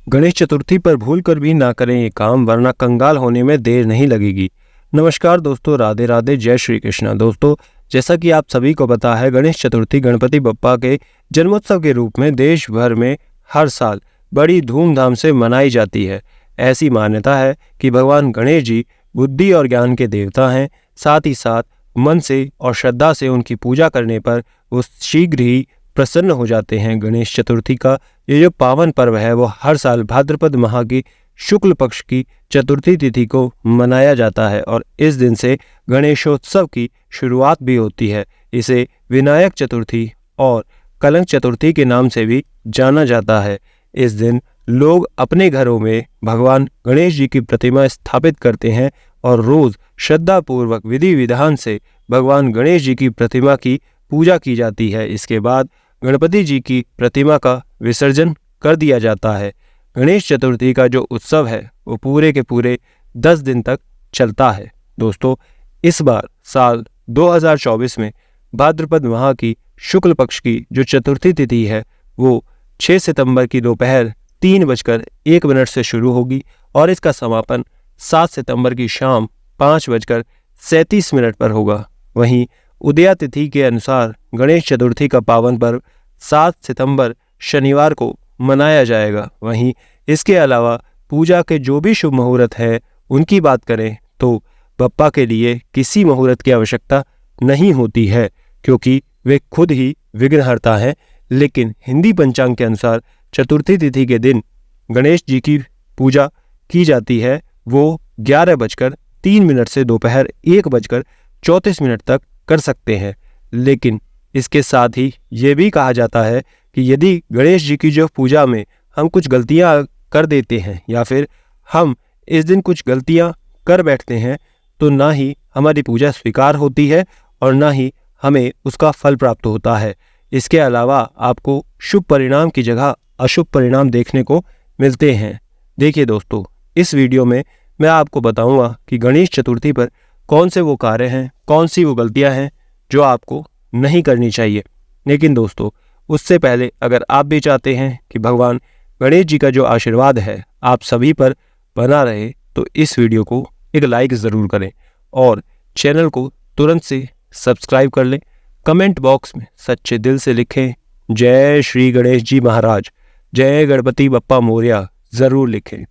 गणेश चतुर्थी पर भूल कर भी ना करें ये काम, वरना कंगाल होने में देर नहीं लगेगी। नमस्कार दोस्तों, राधे राधे, जय श्री कृष्णा। दोस्तों, जैसा कि आप सभी को पता है, गणेश चतुर्थी गणपति बप्पा के जन्मोत्सव के रूप में देश भर में हर साल बड़ी धूमधाम से मनाई जाती है। ऐसी मान्यता है कि भगवान गणेश जी बुद्धि और ज्ञान के देवता हैं। साथ ही साथ मन से और श्रद्धा से उनकी पूजा करने पर वो शीघ्र ही प्रसन्न हो जाते हैं। गणेश चतुर्थी का ये जो पावन पर्व है वो हर साल भाद्रपद माह की शुक्ल पक्ष की चतुर्थी तिथि को मनाया जाता है और इस दिन से गणेशोत्सव की शुरुआत भी होती है। इसे विनायक चतुर्थी और कलंक चतुर्थी के नाम से भी जाना जाता है। इस दिन लोग अपने घरों में भगवान गणेश जी की प्रतिमा स्थापित करते हैं और रोज श्रद्धापूर्वक विधि विधान से भगवान गणेश जी की प्रतिमा की पूजा की जाती है। इसके बाद गणपति जी की प्रतिमा का विसर्जन कर दिया जाता है। गणेश चतुर्थी का जो उत्सव है वो पूरे के पूरे 10 दिन तक चलता है। दोस्तों, इस बार साल 2024 में भाद्रपद माह की शुक्ल पक्ष की जो चतुर्थी तिथि है वो 6 सितंबर की दोपहर 3:01 से शुरू होगी और इसका समापन 7 सितंबर की शाम 5:37 पर होगा। वहीं उदया तिथि के अनुसार गणेश चतुर्थी का पावन पर्व 7 सितंबर शनिवार को मनाया जाएगा। वहीं इसके अलावा पूजा के जो भी शुभ मुहूर्त है उनकी बात करें तो बप्पा के लिए किसी मुहूर्त की आवश्यकता नहीं होती है, क्योंकि वे खुद ही विघ्नहर्ता हैं। लेकिन हिंदी पंचांग के अनुसार चतुर्थी तिथि के दिन गणेश जी की पूजा की जाती है वो 11:03 से दोपहर 1:34 तक कर सकते हैं। लेकिन इसके साथ ही ये भी कहा जाता है कि यदि गणेश जी की जो पूजा में हम कुछ गलतियां कर देते हैं या फिर हम इस दिन कुछ गलतियां कर बैठते हैं तो ना ही हमारी पूजा स्वीकार होती है और ना ही हमें उसका फल प्राप्त होता है। इसके अलावा आपको शुभ परिणाम की जगह अशुभ परिणाम देखने को मिलते हैं। देखिए दोस्तों, इस वीडियो में मैं आपको बताऊंगा कि गणेश चतुर्थी पर कौन से वो कार्य हैं, कौन सी वो गलतियां हैं जो आपको नहीं करनी चाहिए। लेकिन दोस्तों, उससे पहले अगर आप भी चाहते हैं कि भगवान गणेश जी का जो आशीर्वाद है आप सभी पर बना रहे तो इस वीडियो को एक लाइक ज़रूर करें और चैनल को तुरंत से सब्सक्राइब कर लें। कमेंट बॉक्स में सच्चे दिल से लिखें जय श्री गणेश जी महाराज, जय गणपति बप्पा मोरया ज़रूर लिखें।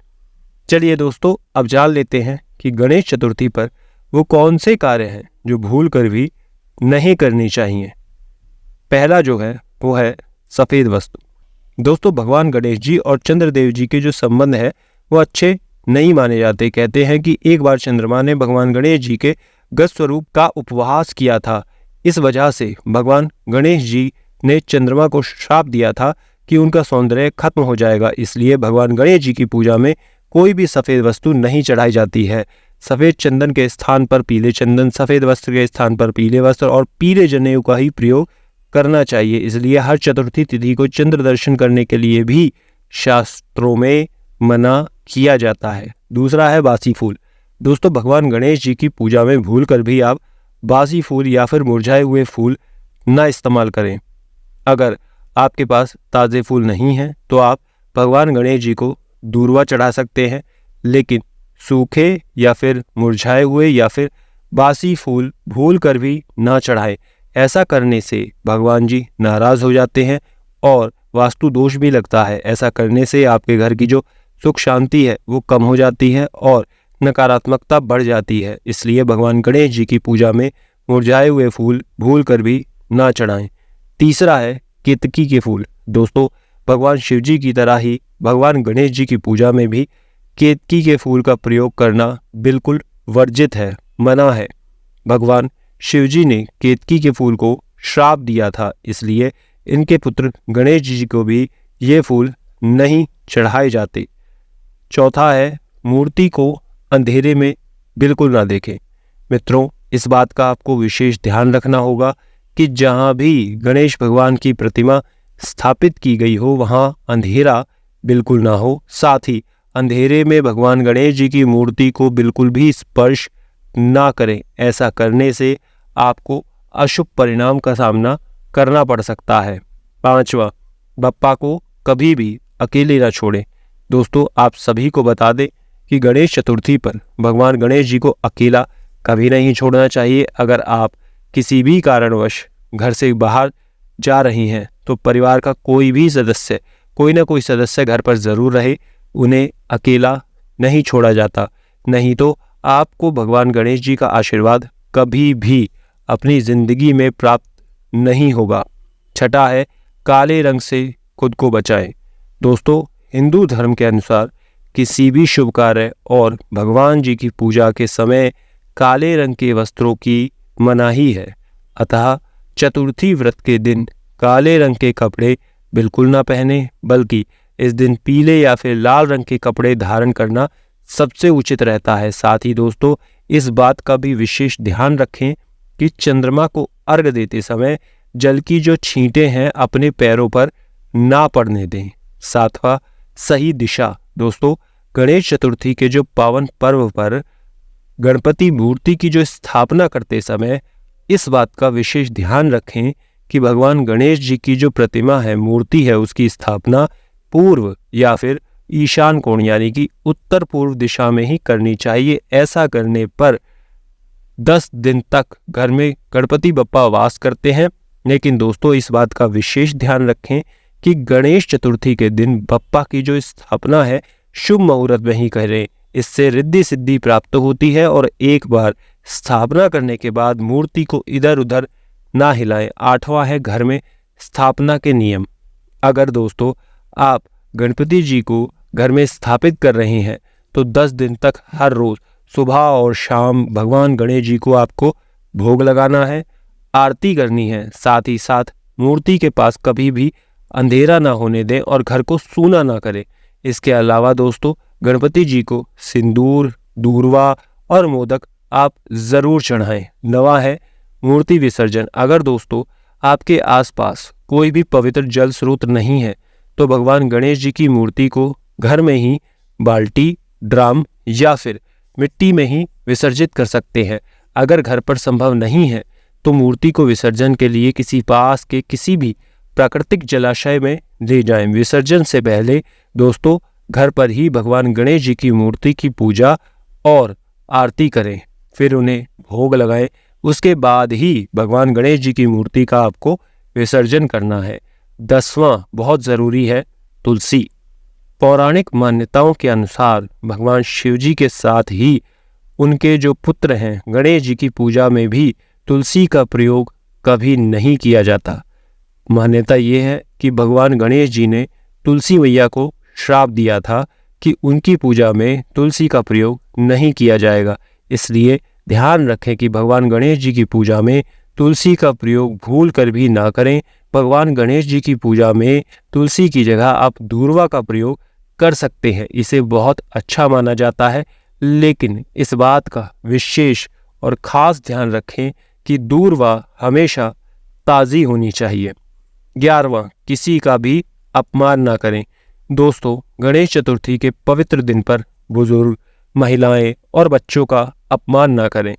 चलिए दोस्तों, अब जान लेते हैं कि गणेश चतुर्थी पर वो कौन से कार्य हैं जो भूल कर भी नहीं करनी चाहिए। पहला जो है वो है सफ़ेद वस्तु। दोस्तों, भगवान गणेश जी और चंद्रदेव जी के जो संबंध है वो अच्छे नहीं माने जाते। कहते हैं कि एक बार चंद्रमा ने भगवान गणेश जी के गज स्वरूप का उपहास किया था। इस वजह से भगवान गणेश जी ने चंद्रमा को श्राप दिया था कि उनका सौंदर्य खत्म हो जाएगा। इसलिए भगवान गणेश जी की पूजा में कोई भी सफ़ेद वस्तु नहीं चढ़ाई जाती है। सफ़ेद चंदन के स्थान पर पीले चंदन, सफ़ेद वस्त्र के स्थान पर पीले वस्त्र और पीले जनेऊ का ही प्रयोग करना चाहिए। इसलिए हर चतुर्थी तिथि को चंद्र दर्शन करने के लिए भी शास्त्रों में मना किया जाता है। दूसरा है बासी फूल। दोस्तों, भगवान गणेश जी की पूजा में भूल कर भी आप बासी फूल या फिर मुरझाए हुए फूल ना इस्तेमाल करें। अगर आपके पास ताज़े फूल नहीं हैं तो आप भगवान गणेश जी को दूर्वा चढ़ा सकते हैं, लेकिन सूखे या फिर मुरझाए हुए या फिर बासी फूल भूल कर भी ना चढ़ाएं। ऐसा करने से भगवान जी नाराज़ हो जाते हैं और वास्तु दोष भी लगता है। ऐसा करने से आपके घर की जो सुख शांति है वो कम हो जाती है और नकारात्मकता बढ़ जाती है। इसलिए भगवान गणेश जी की पूजा में मुरझाए हुए फूल भूल कर भी ना चढ़ाएं। तीसरा है केतकी के फूल। दोस्तों, भगवान शिव जी की तरह ही भगवान गणेश जी की पूजा में भी केतकी के फूल का प्रयोग करना बिल्कुल वर्जित है, मना है। भगवान शिव जी ने केतकी के फूल को श्राप दिया था, इसलिए इनके पुत्र गणेश जी को भी ये फूल नहीं चढ़ाए जाते। चौथा है मूर्ति को अंधेरे में बिल्कुल ना देखें। मित्रों, इस बात का आपको विशेष ध्यान रखना होगा कि जहाँ भी गणेश भगवान की प्रतिमा स्थापित की गई हो वहाँ अंधेरा बिल्कुल ना हो। साथ ही अंधेरे में भगवान गणेश जी की मूर्ति को बिल्कुल भी स्पर्श ना करें। ऐसा करने से आपको अशुभ परिणाम का सामना करना पड़ सकता है। पांचवा, बप्पा को कभी भी अकेले ना छोड़ें। दोस्तों आप सभी को बता दें कि गणेश चतुर्थी पर भगवान गणेश जी को अकेला कभी नहीं छोड़ना चाहिए। अगर आप किसी भी कारणवश घर से बाहर जा रही हैं तो परिवार का कोई भी सदस्य, कोई ना कोई सदस्य घर पर ज़रूर रहे, उन्हें अकेला नहीं छोड़ा जाता, नहीं तो आपको भगवान गणेश जी का आशीर्वाद कभी भी अपनी ज़िंदगी में प्राप्त नहीं होगा। छठा है, काले रंग से खुद को बचाएं। दोस्तों हिंदू धर्म के अनुसार किसी भी शुभ कार्य और भगवान जी की पूजा के समय काले रंग के वस्त्रों की मनाही है, अतः चतुर्थी व्रत के दिन काले रंग के कपड़े बिल्कुल ना पहने, बल्कि इस दिन पीले या फिर लाल रंग के कपड़े धारण करना सबसे उचित रहता है। साथ ही दोस्तों इस बात का भी विशेष ध्यान रखें कि चंद्रमा को अर्घ देते समय जल की जो छींटें हैं अपने पैरों पर ना पड़ने दें। सातवां, सही दिशा। दोस्तों गणेश चतुर्थी के जो पावन पर्व पर गणपति मूर्ति की जो स्थापना करते समय इस बात का विशेष ध्यान रखें कि भगवान गणेश जी की जो प्रतिमा है, मूर्ति है, उसकी स्थापना पूर्व या फिर ईशान कोण यानी कि उत्तर पूर्व दिशा में ही करनी चाहिए। ऐसा करने पर 10 दिन तक घर में गणपति बप्पा वास करते हैं। लेकिन दोस्तों इस बात का विशेष ध्यान रखें कि गणेश चतुर्थी के दिन बप्पा की जो स्थापना है शुभ मुहूर्त में ही करें, इससे रिद्धि सिद्धि प्राप्त होती है। और एक बार स्थापना करने के बाद मूर्ति को इधर उधर ना हिलाएं। आठवां है, घर में स्थापना के नियम। अगर दोस्तों आप गणपति जी को घर में स्थापित कर रहे हैं तो 10 दिन तक हर रोज सुबह और शाम भगवान गणेश जी को आपको भोग लगाना है, आरती करनी है। साथ ही साथ मूर्ति के पास कभी भी अंधेरा ना होने दें और घर को सूना ना करें। इसके अलावा दोस्तों गणपति जी को सिंदूर, दूर्वा और मोदक आप ज़रूर चढ़ाएं। नवा है, मूर्ति विसर्जन। अगर दोस्तों आपके आसपास कोई भी पवित्र जल स्रोत नहीं है तो भगवान गणेश जी की मूर्ति को घर में ही बाल्टी, ड्रम या फिर मिट्टी में ही विसर्जित कर सकते हैं। अगर घर पर संभव नहीं है तो मूर्ति को विसर्जन के लिए किसी पास के किसी भी प्राकृतिक जलाशय में ले जाएं। विसर्जन से पहले दोस्तों घर पर ही भगवान गणेश जी की मूर्ति की पूजा और आरती करें, फिर उन्हें भोग लगाएं। उसके बाद ही भगवान गणेश जी की मूर्ति का आपको विसर्जन करना है। 10वां बहुत ज़रूरी है, तुलसी। पौराणिक मान्यताओं के अनुसार भगवान शिव जी के साथ ही उनके जो पुत्र हैं गणेश जी की पूजा में भी तुलसी का प्रयोग कभी नहीं किया जाता। मान्यता ये है कि भगवान गणेश जी ने तुलसी मैया को श्राप दिया था कि उनकी पूजा में तुलसी का प्रयोग नहीं किया जाएगा। इसलिए ध्यान रखें कि भगवान गणेश जी की पूजा में तुलसी का प्रयोग भूल कर भी ना करें। भगवान गणेश जी की पूजा में तुलसी की जगह आप दूर्वा का प्रयोग कर सकते हैं, इसे बहुत अच्छा माना जाता है। लेकिन इस बात का विशेष और ख़ास ध्यान रखें कि दूर्वा हमेशा ताज़ी होनी चाहिए। 11वां, किसी का भी अपमान ना करें। दोस्तों गणेश चतुर्थी के पवित्र दिन पर बुजुर्ग, महिलाएं और बच्चों का अपमान ना करें।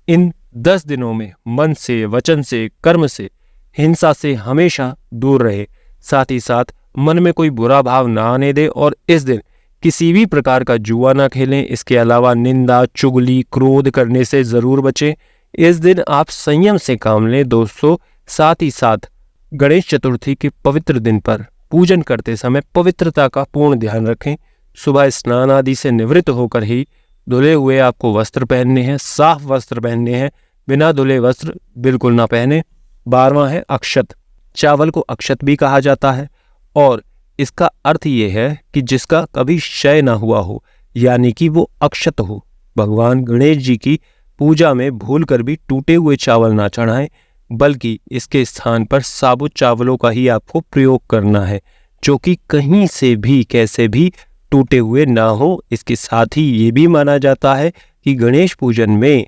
इन 10 दिनों में मन से, वचन से, कर्म से, हिंसा से हमेशा दूर रहे। साथ ही साथ मन में कोई बुरा भाव ना आने दें और इस दिन किसी भी प्रकार का जुआ ना खेलें। इसके अलावा निंदा, चुगली, क्रोध करने से ज़रूर बचें। इस दिन आप संयम से काम लें दोस्तों। साथ ही साथ गणेश चतुर्थी के पवित्र दिन पर पूजन करते समय पवित्रता का पूर्ण ध्यान रखें। सुबह स्नान आदि से निवृत्त होकर ही धुले हुए आपको वस्त्र पहनने हैं, साफ वस्त्र पहनने हैं, बिना धुले वस्त्र बिल्कुल ना पहने। 12वां है अक्षत। चावल को अक्षत भी कहा जाता है और इसका अर्थ ये है कि जिसका कभी क्षय ना हुआ हो, यानी कि वो अक्षत हो। भगवान गणेश जी की पूजा में भूल कर भी टूटे हुए चावल ना चढ़ाएं, बल्कि इसके स्थान पर साबुत चावलों का ही आपको प्रयोग करना है, जो कि कहीं से भी कैसे भी टूटे हुए ना हो। इसके साथ ही ये भी माना जाता है कि गणेश पूजन में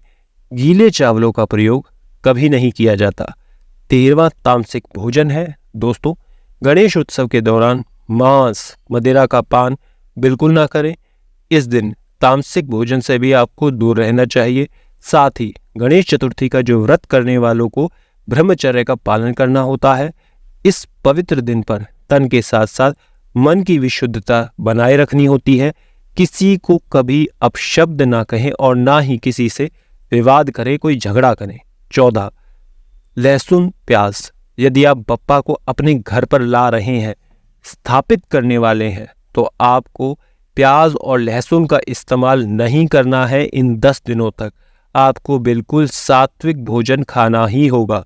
गीले चावलों का प्रयोग कभी नहीं किया जाता। 13वां तामसिक भोजन है। दोस्तों गणेश उत्सव के दौरान मांस, मदिरा का पान बिल्कुल ना करें। इस दिन तामसिक भोजन से भी आपको दूर रहना चाहिए। साथ ही गणेश चतुर्थी का जो व्रत करने वालों को ब्रह्मचर्य का पालन करना होता है। इस पवित्र दिन पर तन के साथ साथ मन की विशुद्धता बनाए रखनी होती है। किसी को कभी अपशब्द ना कहें और ना ही किसी से विवाद करें, कोई झगड़ा करें। 14. लहसुन प्याज। यदि आप बप्पा को अपने घर पर ला रहे हैं, स्थापित करने वाले हैं, तो आपको प्याज और लहसुन का इस्तेमाल नहीं करना है। इन 10 दिनों तक आपको बिल्कुल सात्विक भोजन खाना ही होगा।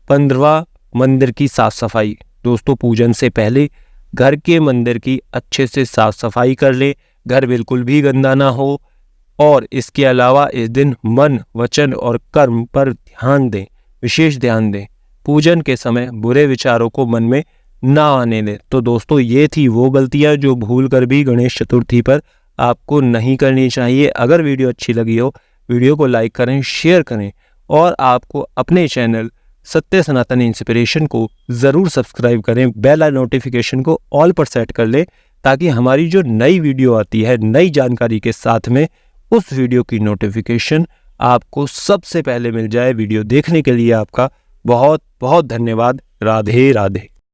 15. मंदिर की साफ सफाई। दोस्तों, पूजन से पहले घर के मंदिर की अच्छे से साफ सफाई कर ले, घर बिल्कुल भी गंदा ना हो। और इसके अलावा इस दिन मन, वचन और कर्म पर ध्यान दें, विशेष ध्यान दें। पूजन के समय बुरे विचारों को मन में ना आने दें। तो दोस्तों, ये थी वो गलतियां जो भूल कर भी गणेश चतुर्थी पर आपको नहीं करनी चाहिए। अगर वीडियो अच्छी लगी हो, वीडियो को लाइक करें, शेयर करें और आपको अपने चैनल सत्य सनातन इंस्पिरेशन को ज़रूर सब्सक्राइब करें। बेल आइकन नोटिफिकेशन को ऑल पर सेट कर लें, ताकि हमारी जो नई वीडियो आती है नई जानकारी के साथ में, उस वीडियो की नोटिफिकेशन आपको सबसे पहले मिल जाए। वीडियो देखने के लिए आपका बहुत बहुत धन्यवाद। राधे राधे।